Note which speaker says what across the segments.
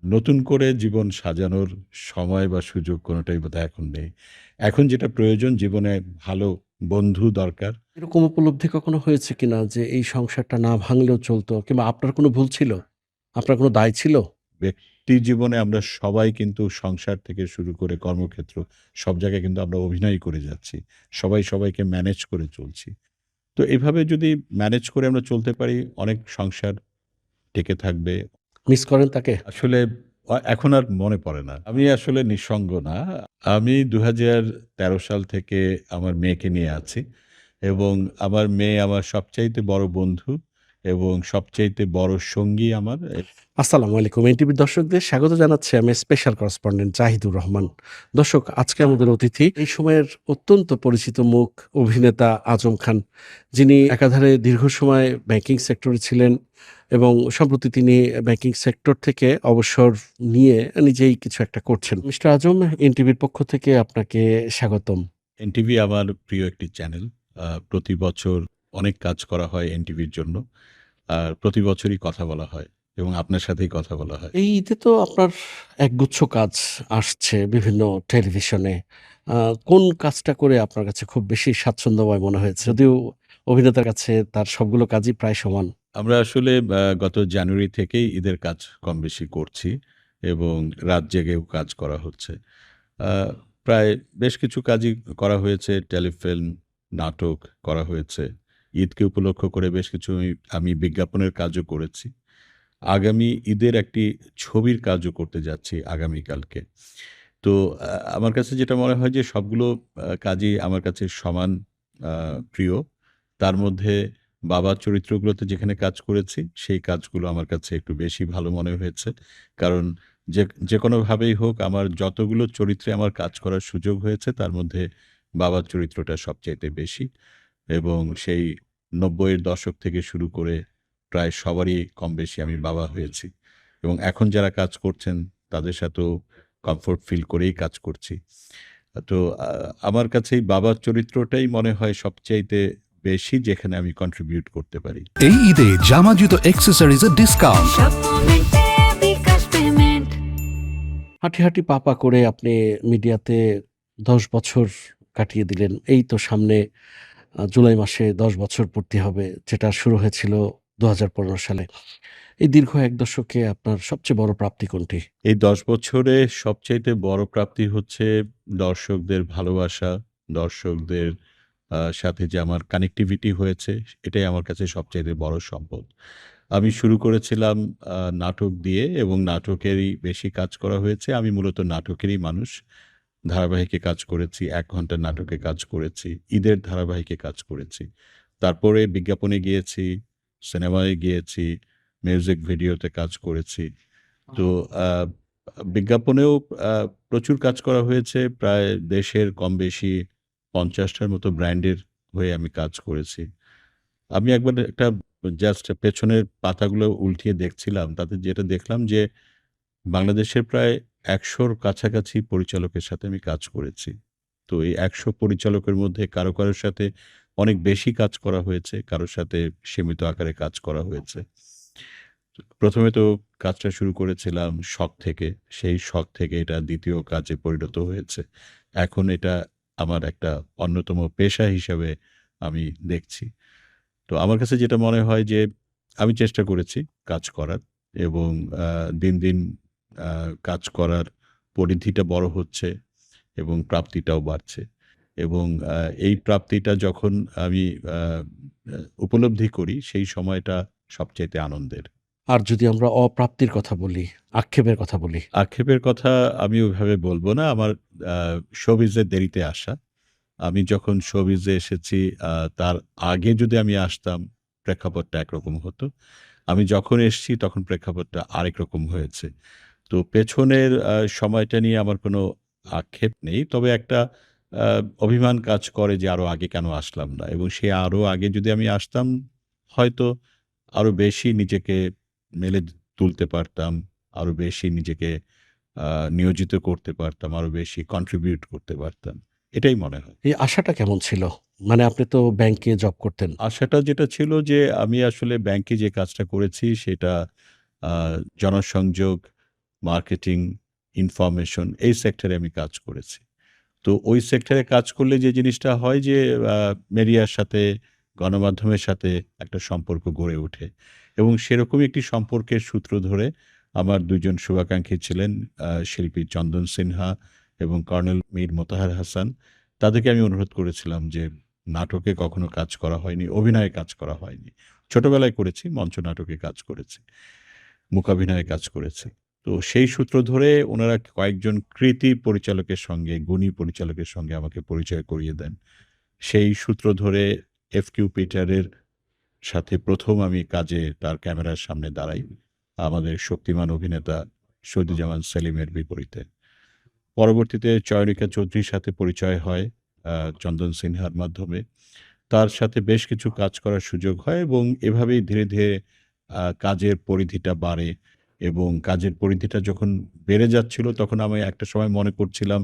Speaker 1: নতুন করে জীবন সাজানোর সময় বা সুযোগ কোনোটাই বোধহয় এখন নেই। এখন যেটা প্রয়োজন জীবনে ভালো বন্ধু দরকার।
Speaker 2: এরকম উপলব্ধি কখনো হয়েছে কিনা যে এই সংসারটা না ভাঙলেও চলতো কিংবা আপনার কোনো ভুল ছিল? আপনার কোনো দায় ছিল?
Speaker 1: ব্যক্তি জীবনে আমরা সবাই কিন্তু সংসার থেকে শুরু করে কর্মক্ষেত্র সব জায়গায় কিন্তু আমরা অভিনয় করে যাচ্ছি। সবাই সবাইকে ম্যানেজ করে চলছি। তো এভাবে যদি ম্যানেজ করে আমরা চলতে পারি অনেক সংসার টিকে থাকবে।
Speaker 2: মিস করেন তাকে?
Speaker 1: আসলে এখন আর মনে পড়ে না। আমি আসলে নিঃসঙ্গ না। আমি ২০১৩ সাল থেকে আমার মেয়েকে নিয়ে আছি এবং আমার মেয়ে আমার সবচাইতে বড় বন্ধু এবং সবচাইতে বড় সঙ্গী আমার।
Speaker 2: আসসালামু আলাইকুম। এনটিভির দর্শকদের স্বাগত জানাচ্ছি আমি স্পেশাল করেসপন্ডেন্ট জাহিদুর রহমান। দর্শক, আজকে আমাদের অতিথি এই সময়ের অত্যন্ত পরিচিত মুখ অভিনেতা আজম খান, যিনি একাধারে দীর্ঘ সময় ব্যাংকিং সেক্টরে ছিলেন এবং সম্প্রতি তিনি ব্যাংকিং সেক্টর থেকে অবসর নিয়ে নিজেই কিছু একটা করছেন। মিস্টার আজম, এনটিভির পক্ষ থেকে আপনাকে স্বাগতম।
Speaker 1: এনটিভি আমার প্রিয় একটি চ্যানেল। প্রতি বছর অনেক কাজ করা হয় এনটিভির জন্য। আর প্রতি বছরই কথা বলা হয় এবং আপনার সাথেই কথা বলা হয়।
Speaker 2: এই ঈদে তো আপনার একগুচ্ছ কাজ আসছে বিভিন্ন টেলিভিশনে। আ কোন কাজটা করে আপনার কাছে খুব বেশি স্বাচ্ছন্দ্যময় মনে হয়েছে? যদিও অভিনেতার কাছে তার সবগুলো কাজই প্রায় সমান।
Speaker 1: আমরা আসলে গত জানুয়ারি থেকেই ঈদের কাজ কম বেশি করছি এবং রাত জেগেও কাজ করা হচ্ছে। আ প্রায় বেশ কিছু কাজই করা হয়েছে। টেলিফিল্ম, নাটক করা হয়েছে। ঈদকে উপলক্ষ করে বেশ কিছু আমি বিজ্ঞাপনের কাজও করেছি। আগামী ঈদের একটি ছবির কাজও করতে যাচ্ছি আগামীকালকে। তো আমার কাছে যেটা মনে হয় যে সবগুলো কাজই আমার কাছে সমান আ প্রিয়। তার মধ্যে বাবার চরিত্রগুলোতে যেখানে কাজ করেছি, সেই কাজগুলো আমার কাছে একটু বেশি ভালো মনে হয়েছে। কারণ যেকোনোভাবেই হোক আমার যতগুলো চরিত্রে আমার কাজ করার সুযোগ হয়েছে তার মধ্যে বাবার চরিত্রটা সবচাইতে বেশি এবং সেই ৯০ এর দশক থেকে শুরু করে প্রায় সবারই কমবেশি আমি বাবা হয়েছি এবং এখন যারা কাজ করছেন তাদের সাথেও কমফোর্ট ফিল করেই কাজ করছি। তো আমার কাছে এই বাবার চরিত্রটাই মনে হয় সবচাইতে বেশি যেখানে আমি কন্ট্রিবিউট করতে পারি।
Speaker 3: এই ঈদে জামা জুতো অ্যাক্সেসরিজের ডিসকাউন্ট।
Speaker 4: সব মোমেন্টে বিকাশ পেমেন্ট।
Speaker 2: হাঁটি, হাঁটি পা, পা করে আপনি মিডিয়াতে ১০ বছর কাটিয়ে দিলেন। এই তো সামনে জুলাই মাসে ১০ বছর পূর্তি হবে, যেটা শুরু হয়েছিল ২০১৫ সালে। এই দীর্ঘ ১ দশকে আপনার সবচেয়ে বড় প্রাপ্তি কোনটি?
Speaker 1: এই ১০ বছরে সবচাইতে বড় প্রাপ্তি হচ্ছে দর্শকদের ভালোবাসা, দর্শকদের সাথে যে আমার কানেক্টিভিটি হয়েছে, এটাই আমার কাছে সবচাইতে বড় সম্পদ। আমি শুরু করেছিলাম নাটক দিয়ে এবং নাটকেরই বেশি কাজ করা হয়েছে। আমি মূলত নাটকেরই মানুষ। ধারাবাহিকে কাজ করেছি, ১ ঘন্টার নাটকে কাজ করেছি, ঈদের ধারাবাহিকে কাজ করেছি। তারপরে বিজ্ঞাপনে গিয়েছি, সিনেমায় গিয়েছি, মিউজিক ভিডিওতে কাজ করেছি। তো আ বিজ্ঞাপনেও আ প্রচুর কাজ করা হয়েছে। প্রায় দেশের কমবেশি ৫০ টার মতো ব্র্যান্ডের হয়ে আমি কাজ করেছি। আমি একবার একটা জাস্ট পেছনের পাতাগুলো উল্টিয়ে দেখছিলাম। তাতে যেটা দেখলাম যে বাংলাদেশের প্রায় ১০০ র কাছাকাছি পরিচালকের সাথে আমি কাজ করেছি। তো এই ১০০ পরিচালকের মধ্যে কারো সাথে অনেক বেশি কাজ করা হয়েছে, কারো সাথে সীমিত আকারে কাজ করা হয়েছে। ১ম এ তো কাজটা শুরু করেছিলাম শখ থেকে। সেই শখ থেকে এটা ২য় কাজে পরিণত হয়েছে। এখন এটা আমার একটা অন্যতম পেশা হিসেবে আমি দেখছি। তো আমার কাছে যেটা মনে হয় যে আমি চেষ্টা করেছি কাজ করার এবং আ দিন আ কাজ করার পরিধিটা বড় হচ্ছে এবং প্রাপ্তিটাও বাড়ছে। এবং আ এই প্রাপ্তিটা যখন আমি আ আ উপলব্ধি করি সেই সময়টা সবচাইতে আনন্দের।
Speaker 2: আর যদি আমরা অপ্রাপ্তির কথা বলি, আক্ষেপের কথা বলি?
Speaker 1: আক্ষেপের কথা আমি ওইভাবে বলব না। আমার আ শোবিজে দেরিতে আসা। আমি যখন শোবিজে এসেছি তার আগে যদি আমি আসতাম, প্রেক্ষাপটটা একরকম হতো। আমি যখন এসছি তখন প্রেক্ষাপটটা আরেক রকম হয়েছে। তো পেছনের সময়টা নিয়ে আমার কোনো আক্ষেপ নেই। তবে একটা আ অভিমান কাজ করে যে আরো আগে কেন আসলাম না? এবং সে আরো আগে যদি আমি আসতাম হয়তো আরো বেশি নিজেকে মেলে তুলতে পারতাম। আরো বেশি নিজেকে আ নিয়োজিত করতে পারতাম। আরো বেশি কন্ট্রিবিউট করতে পারতাম। এটাই মনে হয়।
Speaker 2: এই আশাটা কেমন ছিল? মানে আপনি তো ব্যাংকে জব করতেন।
Speaker 1: আশাটা যেটা ছিল যে আমি আসলে ব্যাংকে যে কাজটা করেছি সেটা আ জনসংযোগ, মার্কেটিং, ইনফরমেশন এই সেক্টরে আমি কাজ করেছি। তো ওই সেক্টরে কাজ করলে যে জিনিসটা হয় যে মিডিয়ার সাথে, গণমাধ্যমের সাথে একটা সম্পর্ক গড়ে ওঠে এবং সেরকমই একটি সম্পর্কের সূত্র ধরে আমার ২ জন শুভাকাঙ্ক্ষী ছিলেন শিল্পী চন্দন সিনহা এবং কর্নেল মীর মোতাহার হাসান। তাদেরকে আমি অনুরোধ করেছিলাম যে নাটকে কখনো কাজ করা হয়নি, অভিনয়ে কাজ করা হয়নি। ছোটবেলায় করেছি, মঞ্চ নাটকে কাজ করেছি, মূকাভিনয়ে কাজ করেছি। তো সেই সূত্র ধরে উনারা কয়েকজন কৃতী পরিচালকের সঙ্গে, গুণী পরিচালকের সঙ্গে আমাকে পরিচয় করিয়ে দেন। সেই সূত্র ধরে এফ.কিউ. পিটারের সাথে ১ম আমি কাজে তার ক্যামেরার সামনে দাঁড়াই। আমাদের শক্তিমান অভিনেতা শহীদুজ্জামান সেলিমের বিপরীতে। পরবর্তীতে চয়নিকা চৌধুরীর সাথে পরিচয় হয় চন্দন সিনহার মাধ্যমে। তার সাথে বেশ কিছু কাজ করার সুযোগ হয় এবং এভাবেই ধীরে, ধীরে কাজের পরিধিটা বাড়ে এবং কাজের পরিধিটা যখন বেড়ে যাচ্ছিল তখন আমি একটা সময় মনে করছিলাম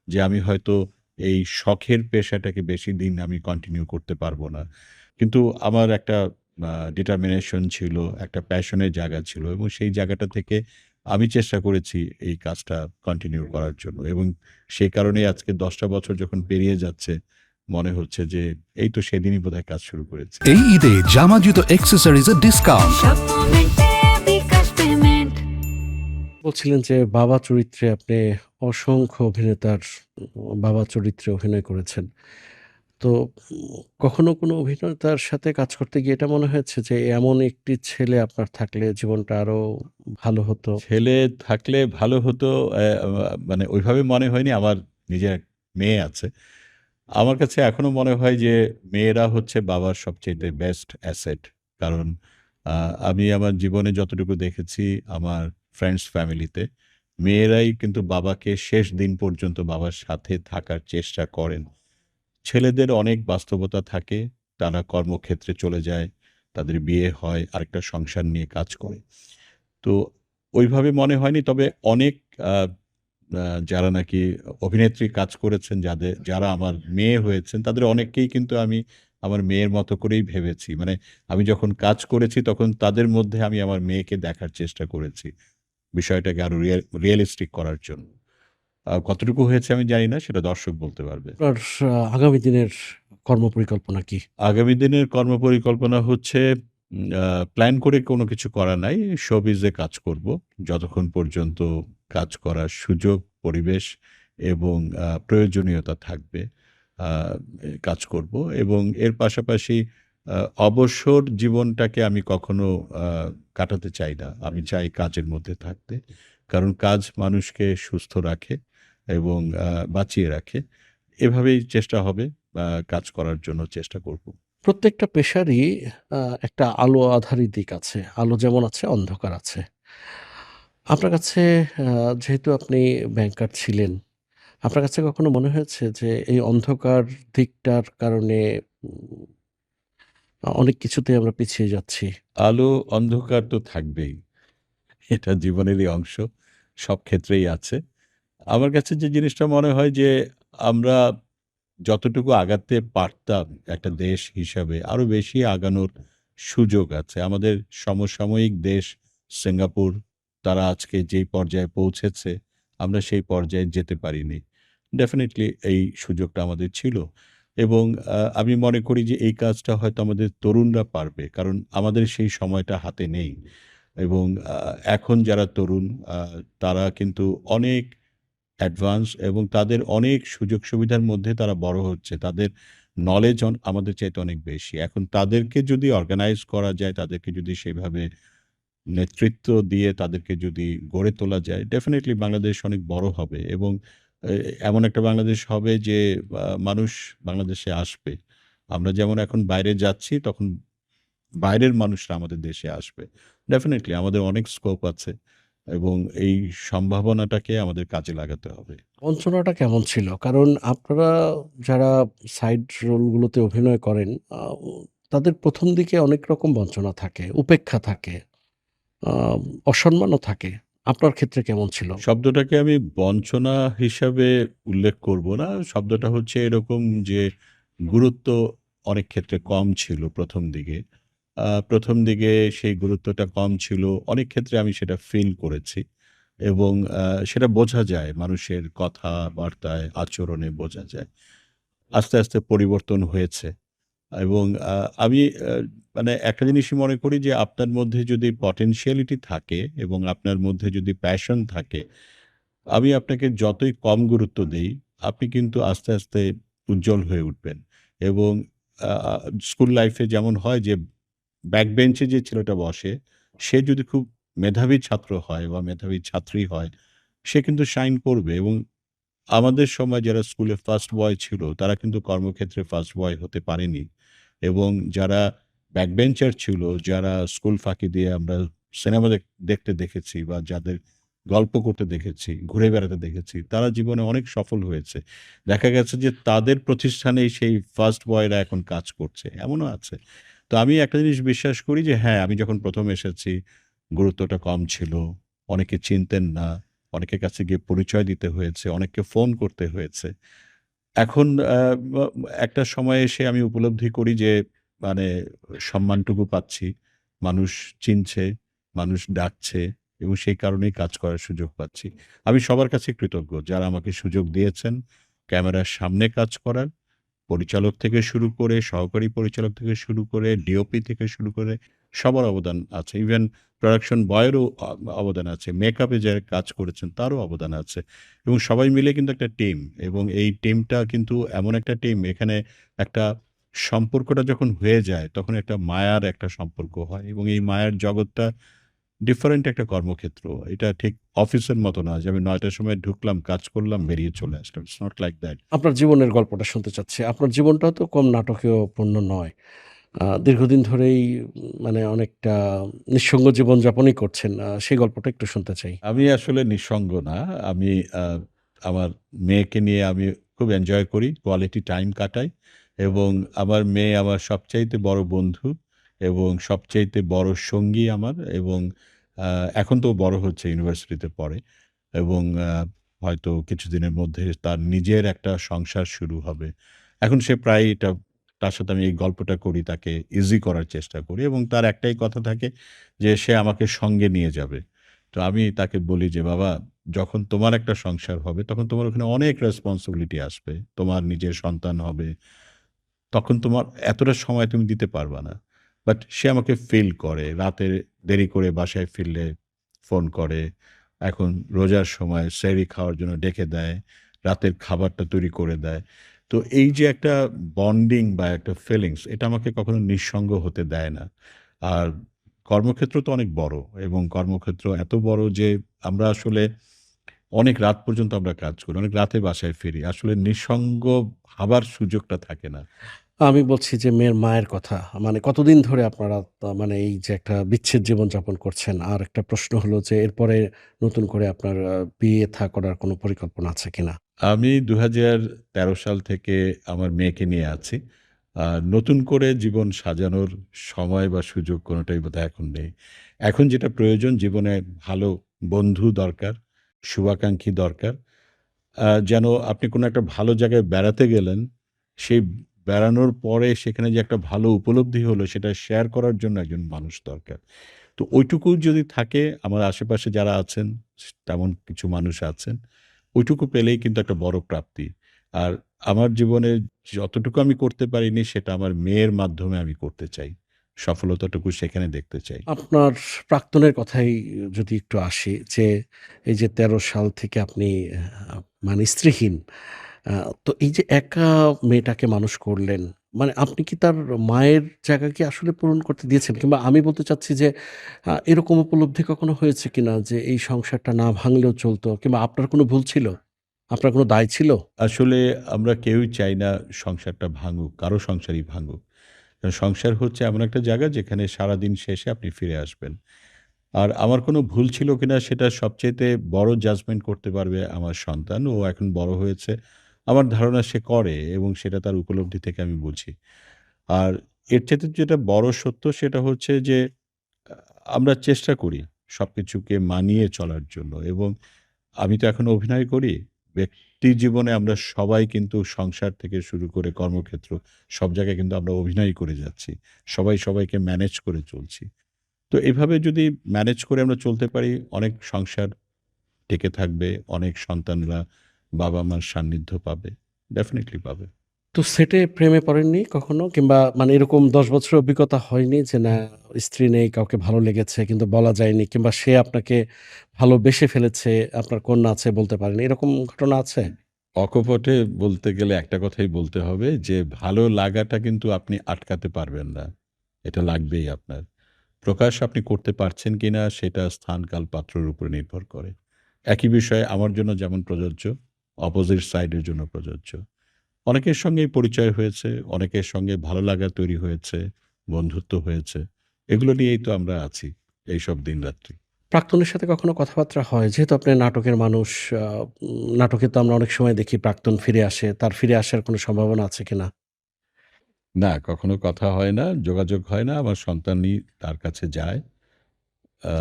Speaker 1: যে আমি হয়তো এই শখের পেশাটাকে বেশি দিন আমি কন্টিনিউ করতে পারবো না। কিন্তু আমার একটা ডিটারমিনেশন ছিল, একটা প্যাশনের জায়গা ছিল এবং সেই জায়গাটা থেকে আমি চেষ্টা করেছি এই কাজটা কন্টিনিউ করার জন্য এবং সেই কারণেই আজকে ১০টা বছর যখন পেরিয়ে যাচ্ছে মনে হচ্ছে যে এই তো সেদিনই বোধহয় কাজ শুরু করেছি।
Speaker 3: এই ঈদে জামা জুতো অ্যাক্সেসরিজের ডিসকাউন্ট।
Speaker 4: সব মোমেন্টে বিকাশ পেমেন্ট।
Speaker 2: বলছিলেন যে বাবা চরিত্রে আপনি অসংখ্য অভিনেতার বাবা চরিত্রে অভিনয় করেছেন। তো কখনো কোনো অভিনেতার সাথে কাজ করতে গিয়ে এটা মনে হয়েছে যে এমন একটি ছেলে আপনার থাকলে জীবনটা আরো ভালো হতো?
Speaker 1: ছেলে থাকলে ভালো হতো মানে ওইভাবে মনে হয়নি। আমার নিজের এক মেয়ে আছে। আমার কাছে এখনো মনে হয় যে মেয়েরা হচ্ছে বাবার সবচাইতে বেস্ট অ্যাসেট। কারণ আ আমি আমার জীবনে যতটুকু দেখেছি আমার ফ্রেন্ডস ফ্যামিলিতে মেয়েরাই কিন্তু বাবাকে শেষ দিন পর্যন্ত বাবার সাথে থাকার চেষ্টা করেন। ছেলেদের অনেক বাস্তবতা থাকে। তারা কর্মক্ষেত্রে চলে যায়। তাদের বিয়ে হয়, আরেকটা সংসার নিয়ে কাজ করে। তো ওইভাবে মনে হয়নি। তবে অনেক আ আ যারা নাকি অভিনেত্রী কাজ করেছেন যারা আমার মেয়ে হয়েছেন তাদের অনেককেই কিন্তু আমি আমার মেয়ের মতো করেই ভেবেছি। মানে আমি যখন কাজ করেছি তখন তাদের মধ্যে আমি আমার মেয়েকে দেখার চেষ্টা করেছি। বিষয়টাকে আরো রিয়ালিস্টিক করার জন্য। কতটুকু হয়েছে আমি জানি না সেটা দর্শক বলতে পারবে।
Speaker 2: আপনার আগামী দিনের কর্মপরিকল্পনা কি?
Speaker 1: আগামী দিনের কর্মপরিকল্পনা হচ্ছে প্ল্যান করে কোনো কিছু করা নাই। শোবিজে কাজ করব। যতক্ষণ পর্যন্ত কাজ করার সুযোগ, পরিবেশ এবং প্রয়োজনীয়তা থাকবে আ কাজ করব এবং এর পাশাপাশি আ অবসর জীবনটাকে আমি কখনো আ কাটাতে চাই না। আমি চাই কাজের মধ্যে থাকতে। কারণ কাজ মানুষকে সুস্থ রাখে এবং বাঁচিয়ে রাখে। এভাবেই চেষ্টা হবে। কাজ করার জন্য চেষ্টা করব।
Speaker 2: প্রত্যেকটা পেশারই একটা আলো আঁধারি দিক আছে। আলো যেমন আছে, অন্ধকার আছে। আপনার কাছে আ যেহেতু আপনি ব্যাংকার ছিলেন, আপনার কাছে কখনো মনে হয়েছে যে এই অন্ধকার দিকটার কারণে উম অনেক কিছুতেই আমরা পিছিয়ে যাচ্ছি?
Speaker 1: আলো অন্ধকার তো থাকবেই। এটা জীবনেরই অংশ। সব ক্ষেত্রেই আছে। আমার কাছে যে জিনিসটা মনে হয় যে আমরা যতটুকু আগাতে পারতাম একটা দেশ হিসাবে আরো বেশি আগানোর সুযোগ আছে। আমাদের সমসাময়িক দেশ সিঙ্গাপুর তারা আজকে যেই পর্যায়ে পৌঁছেছে আমরা সেই পর্যায়ে যেতে পারিনি। ডেফিনিটলি এই সুযোগটা আমাদের ছিল এবং আমি মনে করি যে এই কাজটা হয়তো আমাদের তরুণরা পারবে। কারণ আমাদের সেই সময়টা হাতে নেই এবং এখন যারা তরুণ আ তারা কিন্তু অনেক অ্যাডভান্স এবং তাদের অনেক সুযোগ সুবিধার মধ্যে তারা বড় হচ্ছে। তাদের নলেজ আমাদের চাইতে অনেক বেশি। এখন তাদেরকে যদি অর্গানাইজ করা যায়, তাদেরকে যদি সেভাবে নেতৃত্ব দিয়ে তাদেরকে যদি গড়ে তোলা যায়, ডেফিনিটলি বাংলাদেশ অনেক বড় হবে এবং এ এমন একটা বাংলাদেশ হবে যে মানুষ বাংলাদেশে আসবে। আমরা যেমন এখন বাইরে যাচ্ছি, তখন বাইরের মানুষরা আমাদের দেশে আসবে। ডেফিনিটলি আমাদের অনেক স্কোপ আছে এবং এই সম্ভাবনাটাকে আমাদের কাজে লাগাতে হবে।
Speaker 2: বঞ্চনাটা কেমন ছিল? কারণ আপনারা যারা সাইড রোলগুলোতে অভিনয় করেন, তাদের ১ম দিকে অনেক রকম বঞ্চনা থাকে, উপেক্ষা থাকে, আ অসম্মানও থাকে। আপনার ক্ষেত্রে কেমন ছিল?
Speaker 1: শব্দটাকে আমি বঞ্চনা হিসাবে উল্লেখ করব না। শব্দটা হচ্ছে এরকম যে গুরুত্ব অনেক ক্ষেত্রে কম ছিল ১ম দিকে। ১ম দিকে সেই গুরুত্বটা কম ছিল। অনেক ক্ষেত্রে আমি সেটা ফিল করেছি এবং সেটা বোঝা যায় মানুষের কথাবার্তায়, আচরণে বোঝা যায়। আস্তে, আস্তে পরিবর্তন হয়েছে এবং আমি মানে একটা জিনিসই মনে করি যে আপনার মধ্যে যদি potentiality থাকে এবং আপনার মধ্যে যদি প্যাশন থাকে, আমি আপনাকে যতই কম গুরুত্ব দেই, আপনি কিন্তু আস্তে, আস্তে উজ্জ্বল হয়ে উঠবেন এবং আ আ স্কুল লাইফে যেমন হয় যে ব্যাক বেঞ্চে যে ছেলেটা বসে, সে যদি খুব মেধাবী ছাত্র হয় বা মেধাবী ছাত্রী হয়, সে কিন্তু শাইন করবে এবং আমাদের সময় যারা স্কুলে ফার্স্ট বয় ছিল, তারা কিন্তু কর্মক্ষেত্রে ফার্স্ট বয় হতে পারেনি এবং যারা ব্যাক বেঞ্চার ছিল, যারা স্কুল ফাঁকি দিয়ে আমরা সিনেমা দেখতে দেখেছি বা যাদের গল্প করতে দেখেছি, ঘুরে বেড়াতে দেখেছি, তারা জীবনে অনেক সফল হয়েছে। দেখা গেছে যে তাদের প্রতিষ্ঠানেই সেই ফার্স্ট বয়রা এখন কাজ করছে। এমনও আছে। তো আমি একটা জিনিস বিশ্বাস করি যে হ্যাঁ, আমি যখন ১ম এসেছি, গুরুত্বটা কম ছিল। অনেকে চিনতেন না। অনেকের কাছে গিয়ে পরিচয় দিতে হয়েছে, অনেককে ফোন করতে হয়েছে। এখন ব একটা সময়ে এসে আমি উপলব্ধি করি যে মানে সম্মানটুকু পাচ্ছি। মানুষ চিনছে, মানুষ ডাকছে এবং সেই কারণেই কাজ করার সুযোগ পাচ্ছি। আমি সবার কাছে কৃতজ্ঞ যারা আমাকে সুযোগ দিয়েছেন ক্যামেরার সামনে কাজ করার। পরিচালক থেকে শুরু করে, সহকারী পরিচালক থেকে শুরু করে, ডিওপি থেকে শুরু করে সবার অবদান আছে। ইভেন প্রোডাকশন বয়েরও অবদান আছে। মেকআপে যারা কাজ করেছেন তারও অবদান আছে। এবং সবাই মিলে কিন্তু একটা টিম এবং এই টিমটা কিন্তু এমন একটা টিম এখানে একটা সম্পর্কটা যখন হয়ে যায় তখন একটা মায়ার একটা সম্পর্ক হয় এবং এই মায়ার জগৎটা ডিফারেন্ট একটা কর্মক্ষেত্র। এটা ঠিক অফিসের মতো না যে আমি ৯ টার সময় ঢুকলাম, কাজ করলাম, বেরিয়ে চলে আসলাম। It's not like that.
Speaker 2: আপনার জীবনের গল্পটা শুনতে চাচ্ছি। আপনার জীবনটাও তো কম নাটকীয়পূর্ণ নয়। দীর্ঘদিন ধরেই মানে অনেকটা নিঃসঙ্গ জীবনযাপনই করছেন। সেই গল্পটা একটু শুনতে চাই।
Speaker 1: আমি আসলে নিঃসঙ্গ না। আমি আ আমার মেয়েকে নিয়ে আমি খুব এনজয় করি। কোয়ালিটি টাইম কাটাই এবং আমার মেয়ে আমার সবচাইতে বড় বন্ধু এবং সবচাইতে বড় সঙ্গী আমার এবং আ এখন তো ও বড় হচ্ছে, ইউনিভার্সিটিতে পড়ে এবং হয়তো কিছুদিনের মধ্যে তার নিজের একটা সংসার শুরু হবে। এখন সে প্রায়ই তার সাথে আমি এই গল্পটা করি, তাকে ইজি করার চেষ্টা করি এবং তার একটাই কথা থাকে যে সে আমাকে সঙ্গে নিয়ে যাবে। তো আমি তাকে বলি যে, "বাবা, যখন তোমার একটা সংসার হবে, তখন তোমার ওখানে অনেক রেসপনসিবিলিটি আসবে। তোমার নিজের সন্তান হবে। তখন তোমার এতটা সময় তুমি দিতে পারবা না।" বাট সে আমাকে ফিল করে। রাতে দেরি করে বাসায় ফিরলে ফোন করে। এখন রোজার সময় সেহরি খাওয়ার জন্য ডেকে দেয়। রাতের খাবারটা তৈরি করে দেয়। তো এই যে একটা বন্ডিং বা একটা ফিলিংস, এটা আমাকে কখনো নিঃসঙ্গ হতে দেয় না। আর কর্মক্ষেত্র তো অনেক বড় এবং কর্মক্ষেত্র এত বড় যে আমরা আসলে অনেক রাত পর্যন্ত আমরা কাজ করি। অনেক রাতে বাসায় ফিরি। আসলে নিঃসঙ্গ ভাবার সুযোগটা থাকে না।
Speaker 2: আমি বলছি যে মেয়ের মায়ের কথা। মানে কতদিন ধরে আপনারা মানে এই যে একটা বিচ্ছেদ জীবনযাপন করছেন? আর একটা প্রশ্ন হলো যে এরপরে নতুন করে আপনার বিয়ে থা করার কোনো পরিকল্পনা আছে কিনা?
Speaker 1: আমি ২০১৩ সাল থেকে আমার মেয়েকে নিয়ে আছি। আ নতুন করে জীবন সাজানোর সময় বা সুযোগ কোনটাই বোধহয় এখন নেই। এখন যেটা প্রয়োজন জীবনে ভালো বন্ধু দরকার, শুভাকাঙ্ক্ষী দরকার। যেন আপনি কোনো একটা ভালো জায়গায় বেড়াতে গেলেন, সেই বেড়ানোর পরে সেখানে যে একটা ভালো উপলব্ধি হলো সেটা শেয়ার করার জন্য একজন মানুষ দরকার। তো ওইটুকু যদি থাকে আমার আশেপাশে যারা আছেন, তেমন কিছু মানুষ আছেন। ওইটুকু পেলেই কিন্তু একটা বড় প্রাপ্তি। আর আমার জীবনে যতটুকু আমি করতে পারিনি সেটা আমার মেয়ের মাধ্যমে আমি করতে চাই। সফলতাটুকু সেখানে দেখতে চাই।
Speaker 2: আপনার প্রাক্তনের কথায় যদি একটু আসি যে, এই যে ১৩ সাল থেকে আপনি মানে স্ত্রীহীন। আ তো এই যে একা মেয়েটাকে মানুষ করলেন, মানে আপনি কি তার মায়ের জায়গা কি আসলে পূরণ করতে দিয়েছেন? কিংবা আমি বলতে চাচ্ছি যে, এরকম উপলব্ধি কখনো হয়েছে কিনা যে এই সংসারটা না ভাঙলেও চলতো? কিংবা আপনার কোনো ভুল ছিল? আপনার কোনো দায় ছিল?
Speaker 1: আসলে আমরা কেউই চাই না সংসারটা ভাঙুক, কারো সংসারই ভাঙুক। কারণ সংসার হচ্ছে এমন একটা জায়গা যেখানে সারাদিন শেষে আপনি ফিরে আসবেন। আর আমার কোনো ভুল ছিল কিনা সেটা সবচাইতে বড় জাজমেন্ট করতে পারবে আমার সন্তান। ও এখন বড় হয়েছে। আমার ধারণা সে করে এবং সেটা তার উপলব্ধি থেকে আমি বুঝি। আর এর চাইতে যেটা বড় সত্য সেটা হচ্ছে যে আ আমরা চেষ্টা করি সবকিছুকে মানিয়ে চলার জন্য এবং আমি তো এখন অভিনয় করি। ব্যক্তি জীবনে আমরা সবাই কিন্তু সংসার থেকে শুরু করে কর্মক্ষেত্র সব জায়গায় কিন্তু আমরা অভিনয় করে যাচ্ছি। সবাই সবাইকে ম্যানেজ করে চলছি। তো এভাবে যদি ম্যানেজ করে আমরা চলতে পারি অনেক সংসার টেকে থাকবে, অনেক সন্তানরা বাবা-মার সান্নিধ্য পাবে। ডেফিনিটলি পাবে।
Speaker 2: তো সেটে প্রেমে পড়েননি কখনো? কিংবা মানে এরকম ১০ বছরের অভিজ্ঞতা হয়নি যে না স্ত্রী নেই, কাউকে ভালো লেগেছে কিন্তু বলা যায়নি কিংবা সে আপনাকে ভালোবেসে ফেলেছে, আপনার কন্যা আছে বলতে পারেনি। এরকম ঘটনা আছে?
Speaker 1: অকপটে বলতে গেলে একটা কথাই বলতে হবে যে ভালো লাগাটা কিন্তু আপনি আটকাতে পারবেন না। এটা লাগবেই আপনার। প্রকাশ আপনি করতে পারছেন কিনা সেটা স্থান, কাল, পাত্রের উপর নির্ভর করে। একই বিষয় আমার জন্য যেমন প্রযোজ্য, অপোজিট সাইডের জন্য প্রযোজ্য। অনেকের সঙ্গেই পরিচয় হয়েছে, অনেকের সঙ্গে ভালো লাগা তৈরি হয়েছে, বন্ধুত্ব হয়েছে। এগুলো নিয়েই তো আমরা আছি এইসব দিনরাত্রি।
Speaker 2: প্রাক্তনের সাথে কখনো কথাবার্তা হয়? যেহেতু আপনি নাটকের মানুষ, নাটকে তো আমরা অনেক সময় দেখি প্রাক্তন ফিরে আসে। তার ফিরে আসার কোনো সম্ভাবনা আছে কিনা?
Speaker 1: না, কখনো কথা হয় না, যোগাযোগ হয় না। আমার সন্তানই তার কাছে যায়। আ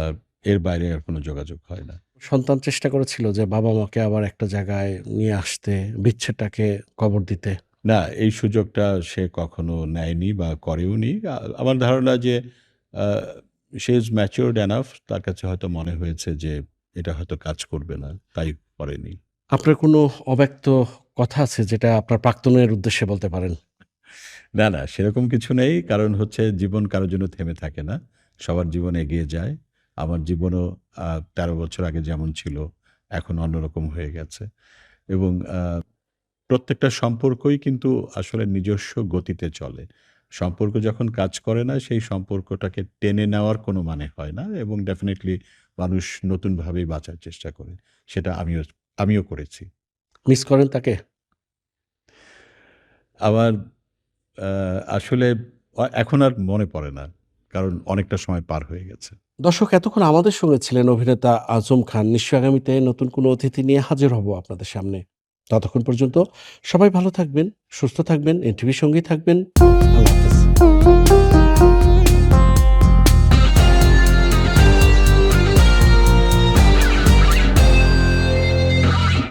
Speaker 1: এর বাইরে আর কোনো যোগাযোগ হয় না।
Speaker 2: সন্তান চেষ্টা করেছিল যে বাবা-মাকে আবার একটা জায়গায় নিয়ে আসতে, বিচ্ছেদটাকে কবর দিতে?
Speaker 1: না, এই সুযোগটা সে কখনো নেয়নি বা করেওনি। আমার ধারণা যে আ শি ইজ ম্যাচিউরড এনাফ, তার কাছে হয়তো মনে হয়েছে যে এটা হয়তো কাজ করবে না, তাই করেনি।
Speaker 2: আপনার কোনো অব্যক্ত কথা আছে যেটা আপনার প্রাক্তনের উদ্দেশ্যে বলতে পারেন?
Speaker 1: না, না, সেরকম কিছু নেই। কারণ হচ্ছে জীবন কারো জন্য থেমে থাকে না। সবার জীবন এগিয়ে যায়। আমার জীবনও ১৩ বছর আগে যেমন ছিল, এখন অন্যরকম হয়ে গেছে। এবং প্রত্যেকটা সম্পর্কই কিন্তু আসলে নিজস্ব গতিতে চলে। সম্পর্ক যখন কাজ করে না, সেই সম্পর্কটাকে টেনে নেওয়ার কোনো মানে হয় না এবং ডেফিনিটলি মানুষ নতুনভাবেই বাঁচার চেষ্টা করে। সেটা আমিও করেছি।
Speaker 2: মিস করেন তাকে?
Speaker 1: আমার আ আসলে এখন আর মনে পড়ে না। কারণ অনেকটা সময় পার হয়ে গেছে।
Speaker 2: দর্শক এতক্ষণ আমাদের সঙ্গে ছিলেন অভিনেতা আজম খান। নিশ্চয়ই আগামীতে নতুন কোনো অতিথি নিয়ে হাজির হব আপনাদের সামনে। ততক্ষণ পর্যন্ত সবাই ভালো থাকবেন, সুস্থ থাকবেন, এনটিভির সঙ্গেই থাকবেন। আল্লাহ হাফেজ।